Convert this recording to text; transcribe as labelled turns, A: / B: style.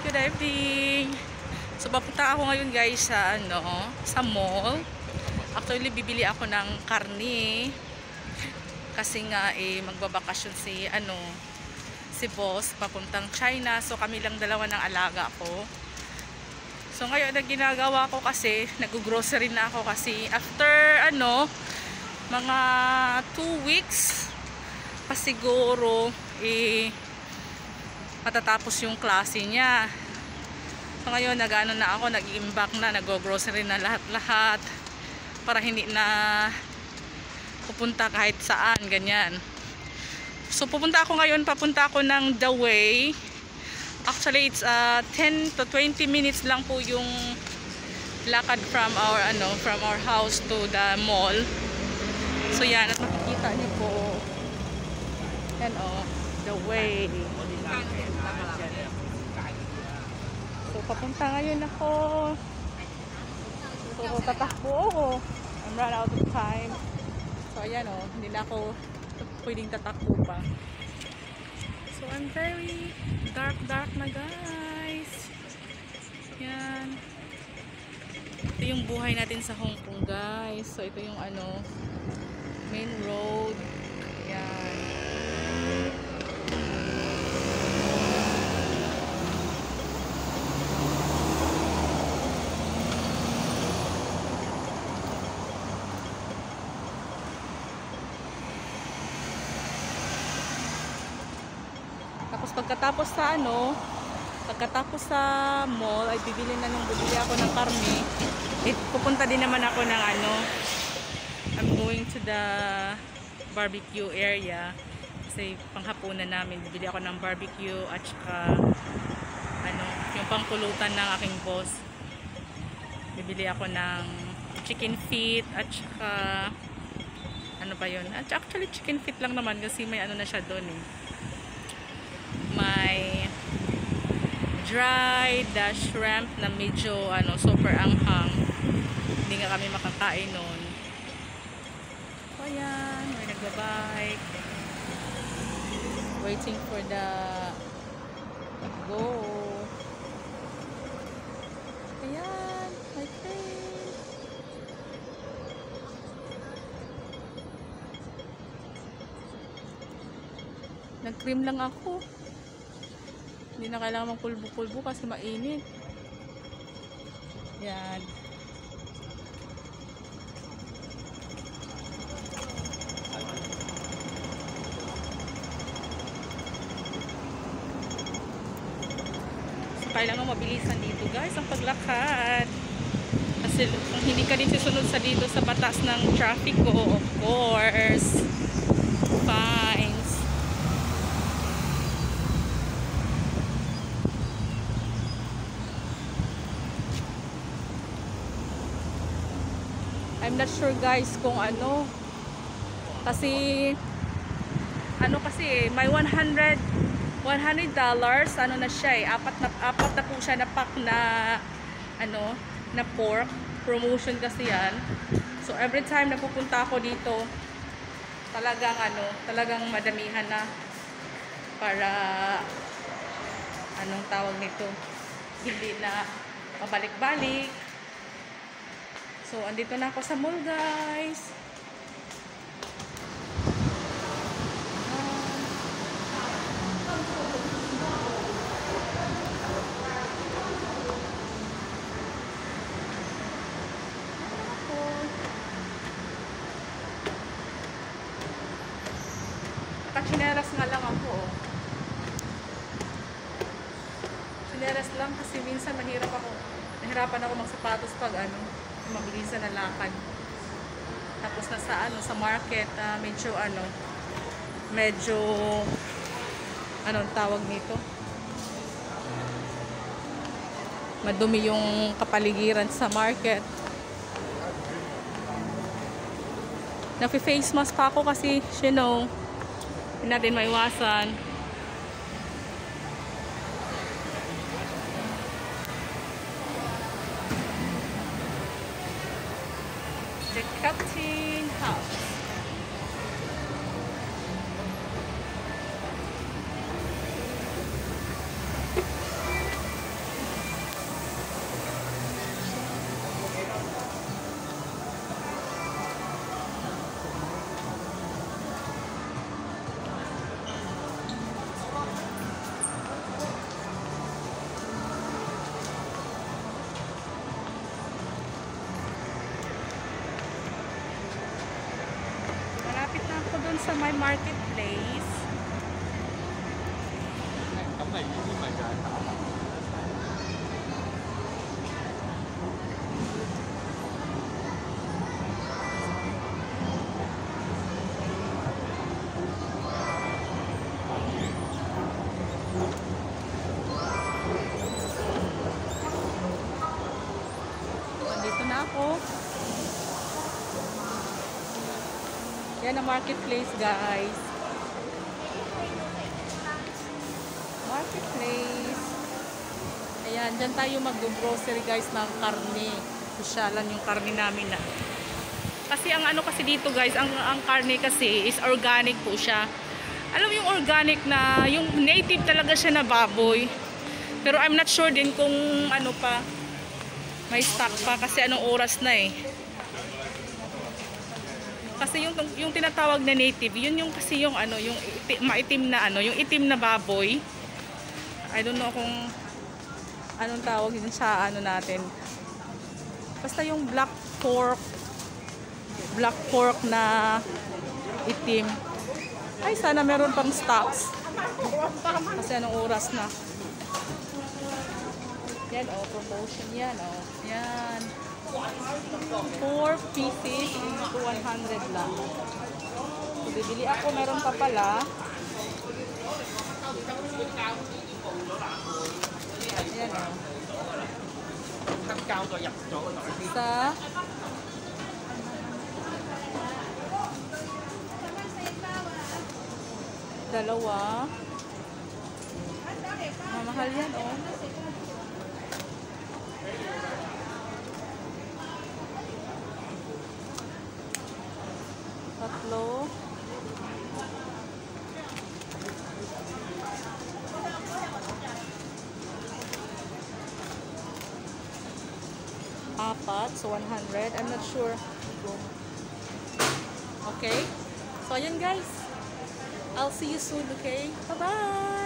A: good evening. So papunta ako ngayon guys sa sa mall. Actually bibili ako ng karne kasi nga magbabakasyon si boss papuntang China. So kami lang dalawa ng alaga ko. So ngayon ang ginagawa ko kasi nag-grocery na ako kasi after mga 2 weeks pa siguro matatapos yung klase niya. So ngayon nag-iimbak na, nag-grocery na lahat-lahat para hindi na pupunta kahit saan, ganyan. So papunta ako ng The Way. Actually it's 10 to 20 minutes lang po yung lakad from our house to the mall. So yan, at makikita niyo po yan The Way. So papunta ngayon ako. So tatakbo ako. I'm run out of time. So ayan hindi na ako pwedeng tatakbo pa. So I'm very dark na guys. Yan. Ito yung buhay natin sa Hong Kong guys. So ito yung main road. Yan. Tapos pagkatapos sa mall ay bibili ako ng karne. Pupunta din naman ako ng I'm going to the barbecue area kasi panghapunan namin. Bibili ako ng barbecue at saka yung pangkulutan ng aking boss. Bibili ako ng chicken feet at saka actually chicken feet lang naman kasi may na siya doon May dried shrimp na medyo super anghang. Hindi nga kami makakain nun. So ayan, may nagbabike. Waiting for the go. Ayan, my friend. Nag-cream lang ako. Hindi na kailangan magpulbo-pulbo kasi mainit. Yan. So, kailangan mabilisan dito guys ang paglakad. Kasi kung hindi ka din susunod dito sa batas ng traffic ko, of course, fines. I'm not sure guys kung kasi may $100 na siya apat na po siya na pack na na pork. Promotion kasi yan. So every time na pupunta ako dito talagang madamihan na para tawag nito, hindi na pabalik-balik. So, andito na ako sa mall, guys. Nakachineras nga lang ako. Chineras lang kasi minsan nahirapan ako magsapatos pag mabilisan na lakad. Tapos sa market medyo tawag nito, madumi yung kapaligiran sa market. Nafi-face mask pa ako kasi hindi natin maiwasan. The Captain House. sa my marketplace. Andito na ako. Yan ang marketplace, guys. Marketplace. Ayan, dyan tayo mag-grocery, guys, ng karne. Susyalan yung karne namin na. Kasi ang ano kasi dito, guys, ang karne kasi is organic po siya. Alam mo yung organic na, yung native talaga siya na baboy. Pero I'm not sure din kung ano pa, may stock pa kasi anong oras na eh. Kasi yung tinatawag na native, yun yung kasi yung ano, yung maitim na ano, yung itim na baboy. I don't know kung anong tawag yun sa ano natin. Basta yung black pork na itim. Ay, sana meron pang stocks. Kasi anong oras na. Yan, oh, promotion yan, oh. Yan. 4 pieces into 100 lang. So, bibili ako. Meron pa pala. Ayan, oh. Isa. Dalawa. Mamahal yan, oh. Tatlo. Apat. So, 100. I'm not sure. Okay. So, ayan guys. I'll see you soon, okay? Bye-bye!